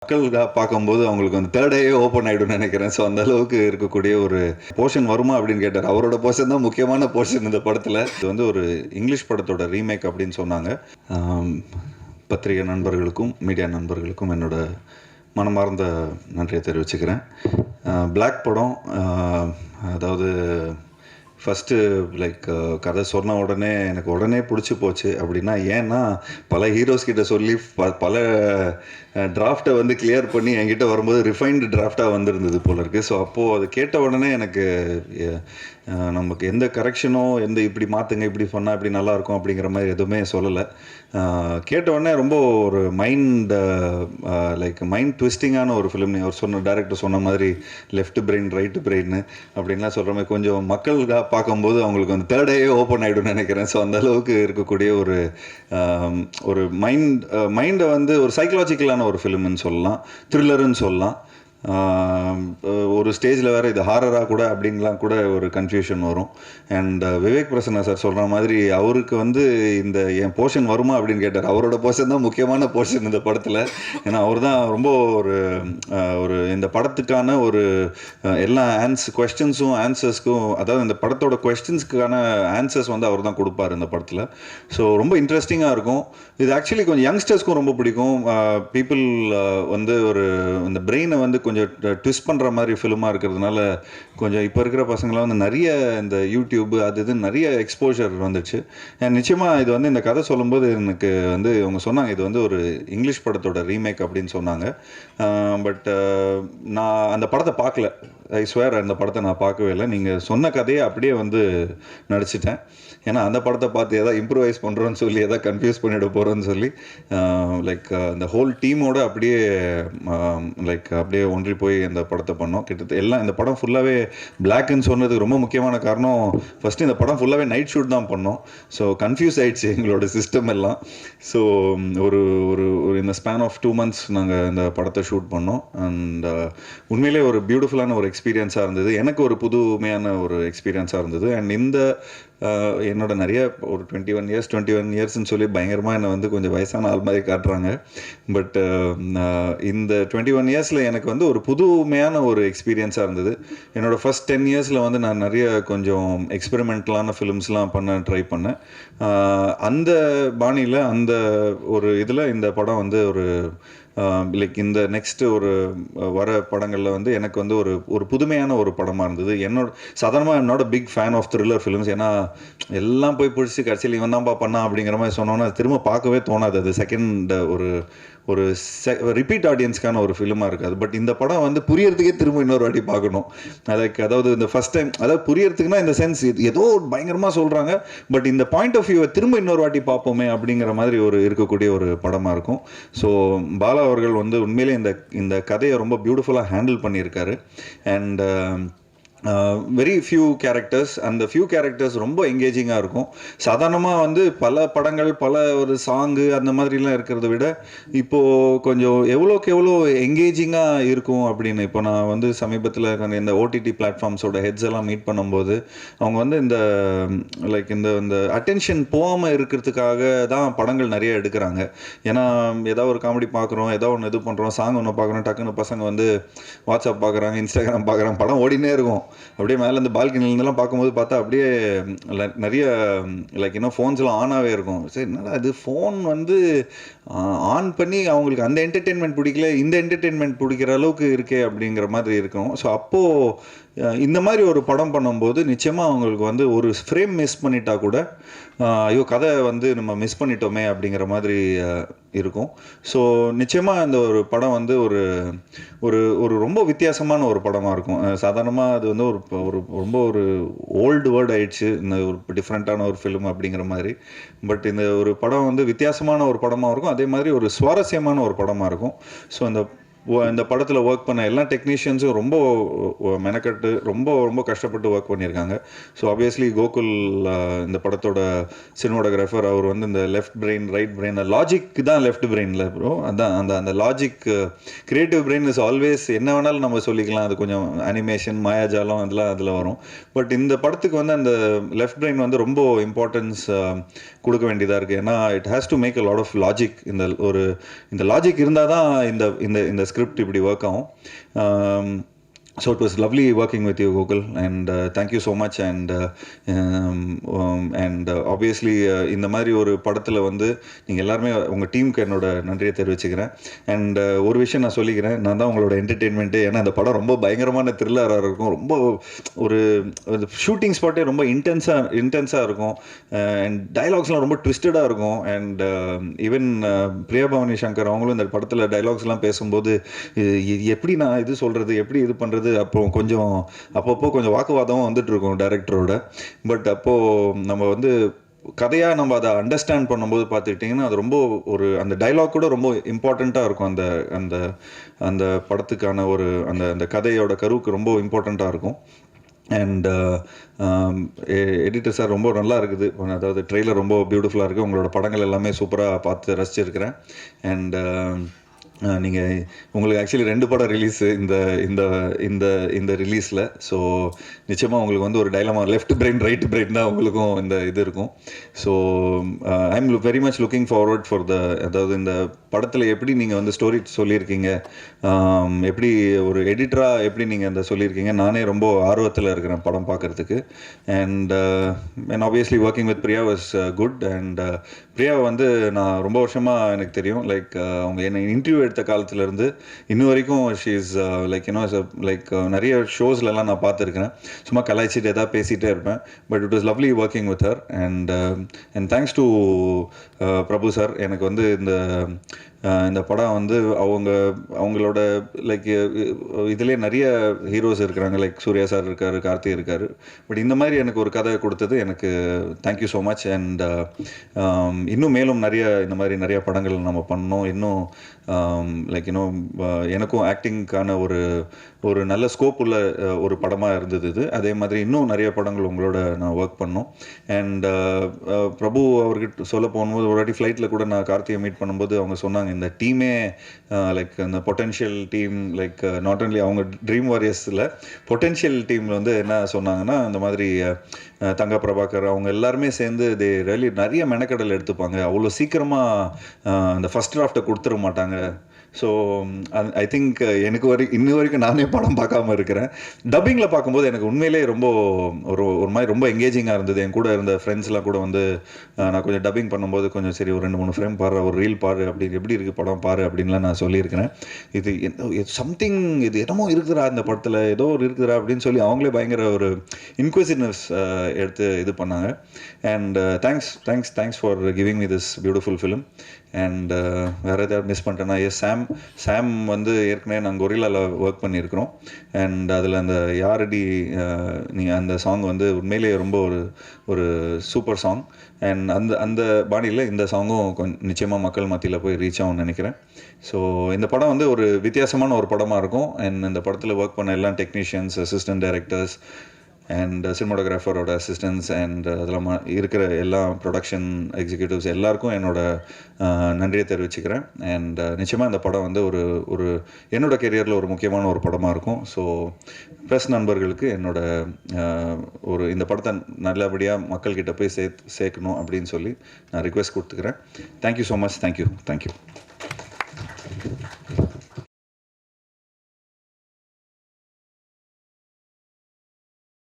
மக்கள் பார்க்கும்போது அவங்களுக்கு வந்து தேர்ட் ஐயே ஓப்பன் ஆகிடும்னு நினைக்கிறேன். ஸோ அந்த அளவுக்கு இருக்கக்கூடிய ஒரு போர்ஷன் வருமா அப்படின்னு கேட்டார். அவரோட போர்ஷன் தான் முக்கியமான போர்ஷன் இந்த படத்தில். இது வந்து ஒரு இங்கிலீஷ் படத்தோட ரீமேக் அப்படின்னு சொன்னாங்க. பத்திரிகை நண்பர்களுக்கும் மீடியா நண்பர்களுக்கும் என்னோட மனமார்ந்த நன்றியை தெரிவிச்சுக்கிறேன். பிளாக் படம் அதாவது ஃபஸ்ட்டு கதை சொன்ன உடனே எனக்கு உடனே பிடிச்சி போச்சு. அப்படின்னா ஏன்னா பல ஹீரோஸ் கிட்ட சொல்லி பல டிராஃப்டை வந்து கிளியர் பண்ணி என்கிட்ட வரும்போது ரிஃபைன்டு டிராஃப்டாக வந்திருந்தது போல இருக்குது. ஸோ அப்போது அதை கேட்ட உடனே எனக்கு நமக்கு எந்த கரெக்ஷனோ இப்படி மாற்றுங்க இப்படி சொன்னால் இப்படி நல்லாயிருக்கும் அப்படிங்கிற மாதிரி எதுவுமே சொல்லலை. கேட்ட உடனே ரொம்ப ஒரு மைண்ட் ட்விஸ்டிங்கான ஒரு ஃபிலிம். அவர் டேரக்டர் சொன்ன மாதிரி லெஃப்ட் பிரெயின் ரைட்டு பிரெயின் அப்படின்லாம் சொல்கிற மாதிரி கொஞ்சம் மக்கள் பார்க்கும்போது அவங்களுக்கு வந்து தேர்ட் ஐயே ஓப்பன் ஆகிடும்னு நினைக்கிறேன். ஸோ அந்த அளவுக்கு இருக்கக்கூடிய ஒரு மைண்டை வந்து ஒரு சைக்கலாஜிக்கலான ஒரு ஃபிலிம்னு சொல்லலாம், த்ரில்லருன்னு சொல்லலாம். ஒரு ஸ்டேஜில் வேறு இது ஹாரராக கூட அப்படின்லாம் கூட ஒரு கன்ஃபியூஷன் வரும். அண்ட் விவேக் பிரசன்னா சார் சொல்கிற மாதிரி அவருக்கு வந்து என் போர்ஷன் வருமா அப்படின்னு கேட்டார். அவரோட போர்ஷன் தான் முக்கியமான போர்ஷன் இந்த படத்தில். ஏன்னா அவர் தான் ரொம்ப ஒரு இந்த படத்துக்கான ஒரு எல்லா கொஸ்டின்ஸும் ஆன்சர்ஸ்க்கும், அதாவது இந்த படத்தோட கொஸ்டின்ஸ்க்கான ஆன்சர்ஸ் வந்து அவர் தான் கொடுப்பார் இந்த படத்தில். ஸோ ரொம்ப இன்ட்ரெஸ்டிங்காக இருக்கும். இது ஆக்சுவலி கொஞ்சம் யங்ஸ்டர்ஸ்க்கும் ரொம்ப பிடிக்கும். பீப்புள் வந்து இந்த பிரெயினை வந்து கொஞ்சம் ட்விஸ்ட் பண்ணுற மாதிரி ஃபிலிமாக இருக்கிறதுனால கொஞ்சம் இப்போ இருக்கிற பசங்களாம் வந்து நிறைய இந்த யூடியூப் இது நிறைய எக்ஸ்போஷர் வந்துச்சு. நிச்சயமாக இது வந்து இந்த கதை சொல்லும்போது எனக்கு வந்து அவங்க சொன்னாங்க இது வந்து ஒரு இங்கிலீஷ் படத்தோட ரீமேக் அப்படின்னு சொன்னாங்க. பட் நான் அந்த படத்தை பார்க்கல. ஐ ஸ்வேர் அந்த படத்தை நான் பார்க்கவே இல்லை. நீங்கள் சொன்ன கதையை அப்படியே வந்து நடிச்சிட்டேன். ஏன்னா அந்த படத்தை பார்த்து எதாவது இம்ப்ரூவைஸ் பண்ணுறோன்னு சொல்லி எதாவது கன்ஃபியூஸ் பண்ணிவிட போகிறோன்னு சொல்லி அந்த ஹோல் டீமோட அப்படியே அப்படியே ஒன்றி போய் இந்த படத்தை பண்ணோம். கிட்டத்தட்ட எல்லாம் இந்த படம் ஃபுல்லாகவே பிளாக்னு சொன்னதுக்கு ரொம்ப முக்கியமான காரணம், ஃபஸ்ட்டு இந்த படம் ஃபுல்லாகவே நைட் ஷூட் தான் பண்ணோம். ஸோ கன்ஃபியூஸ் ஆகிடுச்சு எங்களோட சிஸ்டம் எல்லாம். ஸோ ஒரு இந்த ஸ்பேன் ஆஃப் 2 months நாங்கள் இந்த படத்தை ஷூட் பண்ணோம். அண்ட் உண்மையிலே ஒரு பியூட்டிஃபுல்லான ஒரு எக்ஸ்பீரியன்ஸாக இருந்தது. எனக்கு ஒரு புதுமையான ஒரு எக்ஸ்பீரியன்ஸாக இருந்தது. அண்ட் என்னோட நிறைய ஒரு 21 இயர்ஸ்ன்னு சொல்லி பயங்கரமாக என்னை வந்து கொஞ்சம் வயசான ஆள் மாதிரி காட்டுறாங்க. பட் இந்த 21 இயர்ஸில் எனக்கு வந்து ஒரு புதுமையான ஒரு எக்ஸ்பீரியன்ஸாக இருந்தது. என்னோடய ஃபஸ்ட் 10 இயர்ஸில் வந்து நான் நிறைய கொஞ்சம் எக்ஸ்பெரிமெண்டலான ஃபிலிம்ஸ்லாம் ட்ரை பண்ணேன். அந்த பாணியில் அந்த ஒரு இதில் இந்த படம் வந்து ஒரு இந்த நெக்ஸ்ட்டு வர படங்களில் வந்து எனக்கு வந்து ஒரு புதுமையான ஒரு படமாக இருந்தது. சாதாரணமாக big fan of thriller films. ஏன்னா எல்லாம் போய் பிடிச்சி கடைசியில் இவன் தான்ப்பா பண்ணா அப்படிங்கிற மாதிரி சொன்னோன்னா திரும்ப பார்க்கவே தோணாது. அது செகண்ட் ஒரு ரிப்பீட் ஆடியன்ஸ்க்கான ஒரு ஃபிலிமாக இருக்காது. பட் இந்த படம் வந்து புரியறதுக்கே திரும்ப இன்னொரு வாட்டி பார்க்கணும். அதாவது இந்த ஃபஸ்ட் டைம் அதாவது புரியறதுக்குன்னா இந்த சென்ஸ் ஏதோ பயங்கரமாக சொல்கிறாங்க, பட் இந்த பாயிண்ட் ஆஃப் வியூவை திரும்ப இன்னொரு வாட்டி பார்ப்போமே அப்படிங்கிற மாதிரி இருக்கக்கூடிய ஒரு படமாக இருக்கும். ஸோ பாலா அவர்கள் வந்து உண்மையிலே இந்த கதையை ரொம்ப பியூட்டிஃபுல்லாக ஹேண்டில் பண்ணியிருக்காரு. And very few characters. அந்த ஃபியூ கேரக்டர்ஸ் ரொம்ப எங்கேஜிங்காக இருக்கும். சாதாரணமாக வந்து பல படங்கள் ஒரு சாங்கு அந்த மாதிரிலாம் இருக்கிறத விட இப்போது கொஞ்சம் எவ்வளோக்கு எவ்வளோ எங்கேஜிங்காக இருக்கும் அப்படின்னு இப்போ நான் வந்து சமீபத்தில் இந்த ஓடிடி பிளாட்ஃபார்ம்ஸோட ஹெட்ஸ் எல்லாம் மீட் பண்ணும்போது அவங்க வந்து இந்த அட்டென்ஷன் போகாமல் இருக்கிறதுக்காக தான் படங்கள் நிறைய எடுக்கிறாங்க. ஏன்னா ஏதாவது ஒரு காமெடி பார்க்குறோம், ஏதோ ஒன்று இது பண்ணுறோம், சாங் ஒன்று பார்க்குறோம், டக்குன்னு பசங்க வந்து வாட்ஸ்அப் பார்க்குறாங்க, இன்ஸ்டாகிராம் பார்க்குறாங்க, படம் ஓடினே இருக்கும். அப்படியே மேலே இந்த பால்கனிலேருந்துலாம் பார்க்கும்போது பார்த்தா அப்படியே நிறைய ஃபோன்ஸ்லாம் ஆனாகவே இருக்கும். சரி, என்னடா இது ஃபோன் வந்து ஆன் பண்ணி அவங்களுக்கு அந்த என்டர்டெயின்மெண்ட் பிடிக்கல, இந்த என்டர்டெயின்மெண்ட் பிடிக்கிற அளவுக்கு இருக்கே அப்படிங்கிற மாதிரி இருக்கும். ஸோ அப்போது இந்த மாதிரி ஒரு படம் பண்ணும்போது நிச்சயமாக அவங்களுக்கு வந்து ஒரு ஃப்ரேம் மிஸ் பண்ணிட்டா கூட ஐயோ கதை வந்து நம்ம மிஸ் பண்ணிட்டோமே அப்படிங்கிற மாதிரி இருக்கும். ஸோ நிச்சயமாக இந்த ஒரு படம் வந்து ஒரு ரொம்ப வித்தியாசமான ஒரு படமாக இருக்கும். சாதாரணமாக அது வந்து ரொம்ப ஓல்டு வேர்ட் ஆயிடுச்சு இந்த ஒரு டிஃப்ரெண்ட்டான ஒரு ஃபிலிம் அப்படிங்கிற மாதிரி. பட் இந்த ஒரு படம் வந்து வித்தியாசமான ஒரு படமாக இருக்கும், அதே மாதிரி ஒரு சுவாரஸ்யமான ஒரு படமாக இருக்கும். ஸோ அந்த இந்த படத்தில் ஒர்க் பண்ண எல்லா டெக்னீஷியன்ஸும் ரொம்ப மெனக்கட்டு ரொம்ப ரொம்ப கஷ்டப்பட்டு ஒர்க் பண்ணியிருக்காங்க. ஸோ ஆப்வியஸ்லி கோகுல் இந்த படத்தோட சினிமாட்டோகிராஃபர், அவர் வந்து இந்த left brain right brain logic தான் லெஃப்ட் பிரெயினில் ப்ரோ. அதான் அந்த அந்த logic creative brain is always என்ன வேணாலும் நம்ம சொல்லிக்கலாம். அது கொஞ்சம் அனிமேஷன் மாயாஜாலம் அதெல்லாம் அதில் வரும். பட் இந்த படத்துக்கு வந்து அந்த லெஃப்ட் பிரெயின் வந்து ரொம்ப இம்பார்ட்டன்ஸ் கொடுக்க வேண்டியதாக இருக்குது. ஏன்னா it has to make a lot of logic. இந்த லாஜிக் இருந்தால் தான் இந்த இந்த இந்த ஸ்கிரிப்ட் இப்படி ஒர்க் ஆகும். So it was lovely working with you, Gokul, and thank you so much. And obviously இந்த மாதிரி ஒரு படத்தில் வந்து நீங்கள் எல்லாருமே உங்கள் டீமுக்கு என்னோட நன்றியை தெரிவிச்சுக்கிறேன். அண்ட் ஒரு விஷயம் நான் சொல்லிக்கிறேன், நான் தான் உங்களோட என்டர்டெயின்மெண்ட்டு. ஏன்னா இந்த படம் ரொம்ப பயங்கரமான த்ரில்லராக இருக்கும். ரொம்ப ஒரு ஷூட்டிங் ஸ்பாட்டே ரொம்ப இன்டென்ஸாக இருக்கும். அண்ட் டைலாக்ஸ்லாம் ரொம்ப ட்விஸ்டடாக இருக்கும். அண்ட் ஈவன் பிரியா பவானி சங்கர் அவங்களும் இந்த படத்தில் டைலாக்ஸ்லாம் பேசும்போது எப்படி நான் இது சொல்கிறது, எப்படி இது பண்ணுறது, அப்பப்போ கொஞ்சம் வாக்குவாதமும் வந்துட்டு இருக்கும் டைரக்டரோட. பட் அப்போது நம்ம வந்து கதையாக நம்ம அதை அண்டர்ஸ்டாண்ட் பண்ணும்போது பார்த்துக்கிட்டிங்கன்னா அது ரொம்ப ஒரு அந்த டைலாக் கூட ரொம்ப இம்பார்ட்டண்ட்டாக இருக்கும். அந்த அந்த அந்த படத்துக்கான ஒரு அந்த அந்த கதையோட கருவுக்கு ரொம்ப இம்பார்ட்டண்ட்டாக இருக்கும். அண்ட் எடிட்டர் சார் ரொம்ப நல்லா இருக்குது. அதாவது ட்ரெய்லர் ரொம்ப பியூட்டிஃபுல்லாக இருக்குது. உங்களோட படங்கள் எல்லாமே சூப்பராக பார்த்து ரசிச்சிருக்கிறேன். அண்ட் நீங்கள் உங்களுக்கு ஆக்சுவலி 2 படம் ரிலீஸு இந்த இந்த இந்த இந்த ரிலீஸில். ஸோ நிச்சயமாக உங்களுக்கு வந்து ஒரு dilemma left brain right brain தான் உங்களுக்கும் இந்த இது இருக்கும். So I am very much looking forward for அதாவது இந்த படத்தில் எப்படி நீங்கள் வந்து ஸ்டோரி சொல்லியிருக்கீங்க, எப்படி ஒரு எடிட்டராக எப்படி நீங்கள் அந்த சொல்லியிருக்கீங்க, நானே ரொம்ப ஆர்வத்தில் இருக்கிறேன் படம் பார்க்குறதுக்கு. And obviously working with Priya was good. And பிரியாவை வந்து நான் ரொம்ப வருஷமாக எனக்கு தெரியும். லைக் அவங்க என்னை இன்டர்வியூ எடுத்த காலத்துலேருந்து இன்னும் வரைக்கும் ஷீ இஸ் லைக் லைக் நிறைய ஷோஸ்லலாம் நான் பார்த்துருக்கிறேன். சும்மா கலாய்ச்சிட்டு எதாவது பேசிகிட்டே இருப்பேன். But it was lovely working with her. And thanks to Prabhu sir. எனக்கு வந்து இந்த படம் வந்து அவங்களோட லைக் இதிலே நிறைய ஹீரோஸ் இருக்கிறாங்க. லைக் சூர்யா சார் இருக்கார், கார்த்தி இருக்கார். பட் இந்த மாதிரி எனக்கு ஒரு கதை கொடுத்தது எனக்கு தேங்க்யூ ஸோ மச். அண்ட் இன்னும் மேலும் இந்த மாதிரி நிறைய படங்கள் நம்ம பண்ணோம். இன்னும் லைக் எனக்கும் ஆக்டிங்க்கான ஒரு நல்ல ஸ்கோப் உள்ள ஒரு படமாக இருந்தது இது. அதே மாதிரி இன்னும் நிறைய படங்கள் உங்களோட நான் ஒர்க் பண்ணோம். அண்ட் பிரபு அவர்கிட்ட சொல்ல போகும்போது ஒரு வாட்டி ஃப்ளைட்டில் கூட நான் கார்த்தியை மீட் பண்ணும்போது அவங்க சொன்னாங்க, இந்த டீமே லைக் அந்த potential team like not only அவங்க ட்ரீம் வாரியர்ஸில் பொட்டென்ஷியல் டீமில் வந்து என்ன சொன்னாங்கன்னா, இந்த மாதிரி தங்கா பிரபாகர் அவங்க எல்லாருமே சேர்ந்து நிறைய மெனக்கடல் எடுத்துப்பாங்க. அவ்வளோ சீக்கிரமாக அந்த ஃபஸ்ட் டிராஃப்டை கொடுத்துட மாட்டாங்க. ஸோ ஐ திங்க் எனக்கு இன்னி வரைக்கும் நானே படம் பார்க்காம இருக்கிறேன். டப்பிங்கில் பார்க்கும்போது எனக்கு உண்மையிலே ரொம்ப ஒரு மாதிரி ரொம்ப எங்கேஜிங்காக இருந்தது. என் கூட இருந்த ஃப்ரெண்ட்ஸ்லாம் கூட வந்து நான் கொஞ்சம் டப்பிங் பண்ணும்போது கொஞ்சம் சரி ஒரு 2-3 ஃப்ரேம் பாரு, ஒரு ரீல் பாரு, அப்படி எப்படி இருக்குது படம் பாரு அப்படின்லாம் நான் சொல்லியிருக்கிறேன். இது சம்திங் இது என்னமோ இருக்குதுரா இந்த படத்தில், ஏதோ ஒரு இருக்குதுரா அப்படின்னு சொல்லி அவங்களே பயங்கர ஒரு இன்க்விசிவ்னஸ் எடுத்து இது பண்ணாங்க. And thanks for giving me this beautiful film. And வேறு ஏதாவது மிஸ் பண்ணிட்டேன்னா, சாம் வந்து ஏற்கனவே நாங்கள் கொரில்லாவில் ஒர்க் பண்ணியிருக்கிறோம். அண்ட் அதில் அந்த யாரடி நீ அந்த சாங் வந்து உண்மையிலேயே ரொம்ப ஒரு சூப்பர் சாங். அண்ட் அந்த பாணியில் இந்த சாங்கும் நிச்சயமாக மக்கள் மத்தியில் போய் ரீச் ஆகும்னு நினைக்கிறேன். ஸோ இந்த படம் வந்து ஒரு வித்தியாசமான ஒரு படமாக இருக்கும். அண்ட் இந்த படத்தில் ஒர்க் பண்ண எல்லா டெக்னீஷியன்ஸ், அசிஸ்டன்ட் டைரக்டர்ஸ் அண்ட் சினிமாட்டோகிராஃபரோட அசிஸ்டன்ஸ் அண்ட் அதெல்லாம் இருக்கிற எல்லா ப்ரொடக்ஷன் எக்ஸிக்யூட்டிவ்ஸ் எல்லாருக்கும் என்னோட நன்றியை தெரிவிச்சுக்கிறேன். அண்ட் நிச்சயமாக இந்த படம் வந்து ஒரு என்னோட கெரியரில் ஒரு முக்கியமான ஒரு படமாக இருக்கும். ஸோ ப்ரெஸ் நண்பர்களுக்கு என்னோட இந்த படத்தை நல்லபடியாக மக்கள்கிட்ட போய் சேர்க்கணும் அப்படின்னு சொல்லி நான் ரிக்வெஸ்ட் கொடுத்துக்கிறேன். Thank you so much. தேங்க்யூ.